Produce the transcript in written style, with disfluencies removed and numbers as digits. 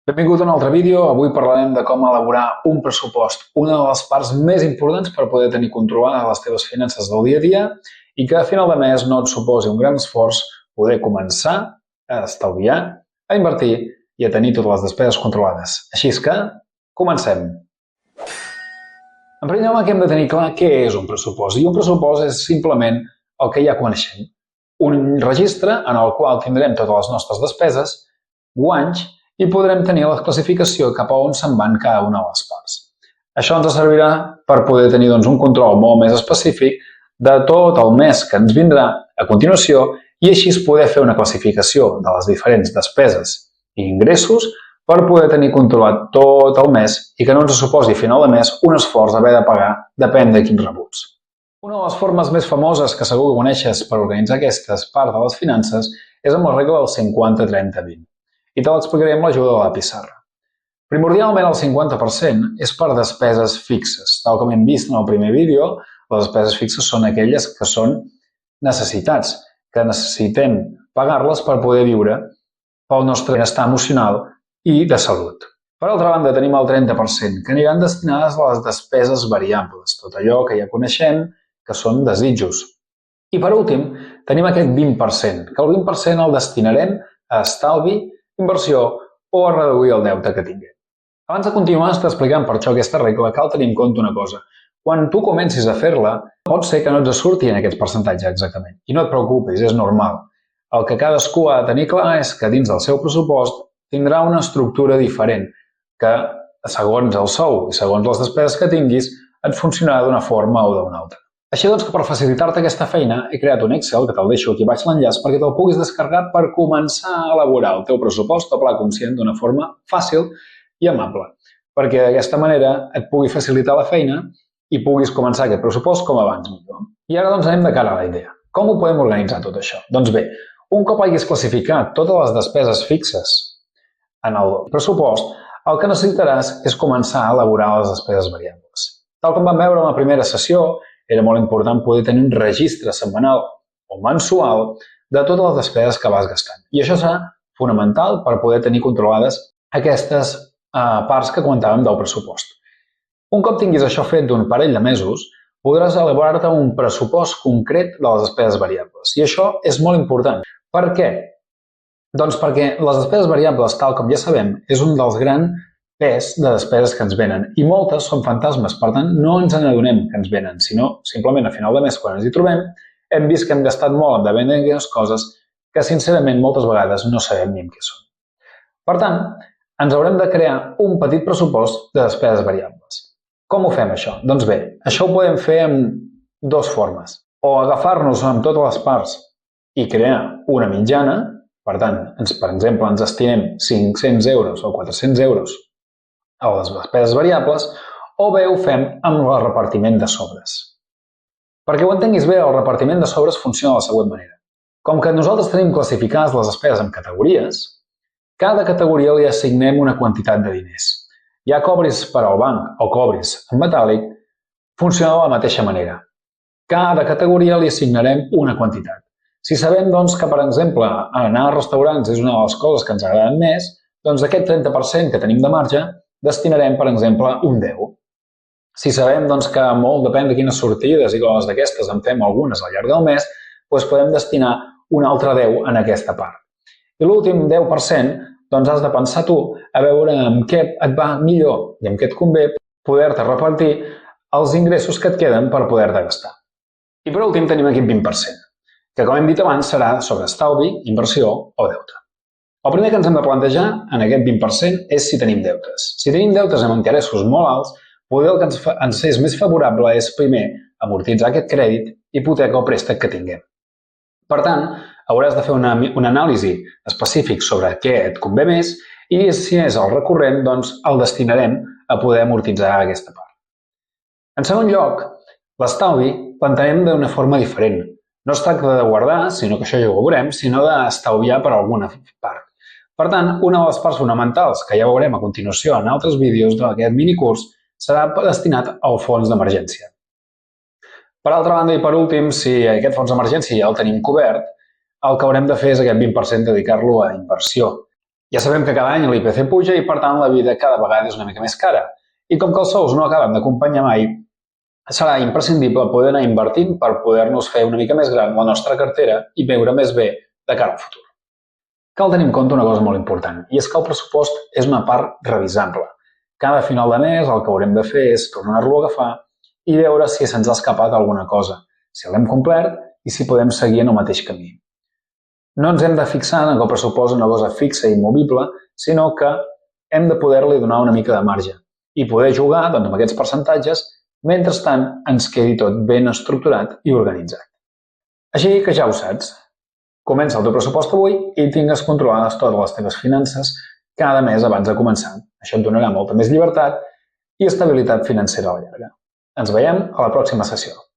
Benvingut a un altre vídeo. Avui parlarem de com elaborar un pressupost, una de les parts més importants per poder tenir controlades les teves finances del dia a dia i que a final de mes no et suposi un gran esforç poder començar a estalviar, a invertir i a tenir totes les despeses controlades. Així és que, comencem. En primer lloc, hem de tenir clar què és un pressupost. I un pressupost és simplement el que ja coneixem. Un registre en el qual tindrem totes les nostres despeses, guanys, i podrem tenir la classificació cap a on se'n van cada una de les parts. Això ens servirà per poder tenir un control molt més específic de tot el mes que ens vindrà a continuació i així poder fer una classificació de les diferents despeses i ingressos per poder tenir controlat tot el mes i que no ens suposi a final de mes un esforç haver de pagar depèn de quins rebuts. Una de les formes més famoses que segur que coneixes per organitzar aquestes parts de les finances és amb la regla del 50-30-20. I te l'explicaré amb l'ajuda de la pissarra. Primordialment el 50% és per despeses fixes. Tal com hem vist en el primer vídeo, les despeses fixes són aquelles que són necessitats, que necessitem pagar-les per poder viure pel nostre benestar emocional i de salut. Per altra banda, tenim el 30%, que aniran destinades a les despeses variables, tot allò que ja coneixem, que són desitjos. I per últim, tenim aquest 20%, que el 20% el destinarem a estalvi, inversió o a reduir el deute que tinguem. Abans de continuar explicant per això aquesta regla, cal tenir en compte una cosa. Quan tu comencis a fer-la, pot ser que no ens surti en aquests percentatges exactament. I no et preocupis, és normal. El que cadascú ha de tenir clar és que dins del seu pressupost tindrà una estructura diferent, que segons el sou i segons les despeses que tinguis, et funcionarà d'una forma o d'una altra. Així doncs que per facilitar-te aquesta feina he creat un Excel, que te'l deixo aquí baix l'enllaç, perquè te'l puguis descarregar per començar a elaborar el teu pressupost o pla conscient d'una forma fàcil i amable, perquè d'aquesta manera et pugui facilitar la feina i puguis començar aquest pressupost com abans millor. I ara doncs anem de cara a la idea. Com ho podem organitzar tot això? Doncs bé, un cop hagis classificat totes les despeses fixes en el pressupost, el que necessitaràs és començar a elaborar les despeses variables. Tal com vam veure en la primera sessió, era molt important poder tenir un registre setmanal o mensual de totes les despeses que vas gastant. I això serà fonamental per poder tenir controlades aquestes parts que comentàvem del pressupost. Un cop tinguis això fet d'un parell de mesos, podràs elaborar-te un pressupost concret de les despeses variables. I això és molt important. Per què? Doncs perquè les despeses variables, tal com ja sabem, és un dels grans pes de despeses que ens venen i moltes són fantasmes, per tant no ens n'adonem que ens venen, sinó simplement a final de mes quan ens hi trobem hem vist que hem gastat molt en vendre aquelles coses que sincerament moltes vegades no sabem ni en què són. Per tant, ens haurem de crear un petit pressupost de despeses variables. Com ho fem això? Doncs bé, això ho podem fer amb dues formes. O agafar-nos amb totes les parts i crear una mitjana, per tant, per exemple, ens destinem 500 euros o 400 euros a les despeses variables, o bé ho fem amb el repartiment de sobres. Perquè ho entenguis bé, el repartiment de sobres funciona de la següent manera. Com que nosaltres tenim classificades les despeses en categories, cada categoria li assignem una quantitat de diners. Ja cobris per al banc o cobris en metàl·lic, funciona de la mateixa manera. Cada categoria li assignarem una quantitat. Si sabem, doncs, que, per exemple, anar a restaurants és una de les coses que ens agraden més, doncs d'aquest 30% que tenim de marge, destinarem, per exemple, un 10. Si sabem doncs, que molt depèn de quines sortides i coses d'aquestes en fem algunes al llarg del mes, doncs podem destinar un altre 10 en aquesta part. I l'últim 10% doncs has de pensar tu a veure amb què et va millor i amb què et convé poder-te repartir els ingressos que et queden per poder-te gastar. I per últim tenim aquí el 20%, que com hem dit abans serà sobre estalvi, inversió o deute. El primer que ens hem de plantejar en aquest 20% és si tenim deutes. Si tenim deutes amb interessos molt alts, poder el que ens és més favorable és primer amortitzar aquest crèdit, hipoteca o préstec que tinguem. Per tant, hauràs de fer una anàlisi específic sobre què et convé més i si és el recurrent, doncs el destinarem a poder amortitzar aquesta part. En segon lloc, l'estalvi l'entenem d'una forma diferent. No es tracta de guardar, sinó que això ja ho veurem, sinó d'estalviar per alguna part. Per tant, una de les parts fonamentals, que ja veurem a continuació en altres vídeos d'aquest minicurs, serà destinat al fons d'emergència. Per altra banda i per últim, si aquest fons d'emergència ja el tenim cobert, el que haurem de fer és aquest 20% dedicar-lo a inversió. Ja sabem que cada any l'IPC puja i, per tant, la vida cada vegada és una mica més cara. I com que els sous no acaben d'acompanyar mai, serà imprescindible poder anar invertint per poder-nos fer una mica més gran la nostra cartera i veure més bé de cara al futur. Cal tenir en compte una cosa molt important, i és que el pressupost és una part revisable. Cada final de mes el que haurem de fer és tornar-lo a agafar i veure si se'ns ha escapat alguna cosa, si l'hem complert i si podem seguir en el mateix camí. No ens hem de fixar en que el pressupost és una cosa fixa i immovible, sinó que hem de poder-li donar una mica de marge i poder jugar amb aquests percentatges mentrestant ens quedi tot ben estructurat i organitzat. Així que ja ho saps. Comença el teu pressupost avui i tingues controlades totes les teves finances cada mes abans de començar. Això et donarà molta més llibertat i estabilitat financera a la llarga. Ens veiem a la pròxima sessió.